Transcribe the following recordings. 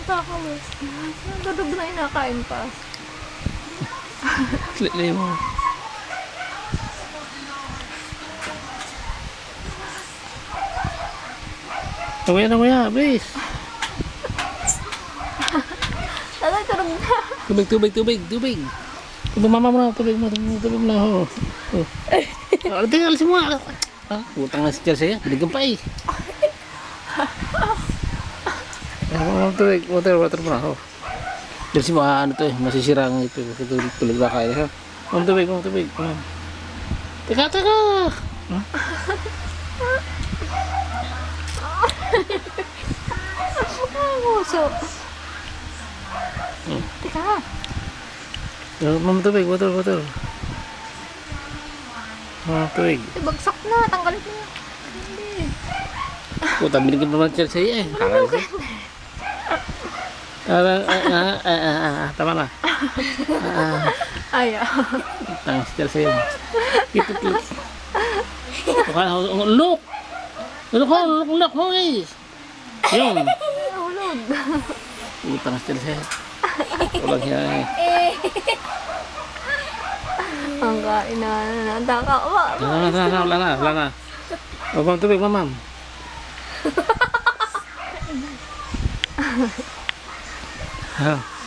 Nakakawas. Nagdadog na inakain pa. Slay mo. Nanguya, please. Tatay, tulog na. Tubig. Mama mo na, tubig mo na. Oh. Tingnan, alisin mo nga. Utang na si Chelsea. Binigyan pa eh. Tubig, water mo na. Oh. Chelsea mo, ano to eh, masisira ang ito. Tulog na kain. Tubig. Teka. Puso. Teka. Mama, tubig, water. Tubig. Bagsak na. Tanggalin mo na. Hindi. Puta, binigyan pa ng Chelsea eh. Tama na. Ayaw. Tangis Chelsea yun. Look! Look mo guys! Yun. Hulog. Utang si Chelsea. Walang hiya eh. Ang kain na. Taka. Wala na. Huwag tubig, mamam.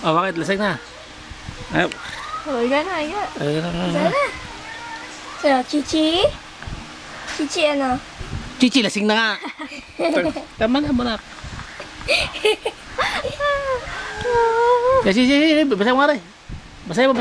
Bakit? Lasag na. Ay, gana. Sino? Chichi? Chichi ano? Chichi, lasing na nga. Tama na, manak. Chichi, basa mo nga rin. Basa mo.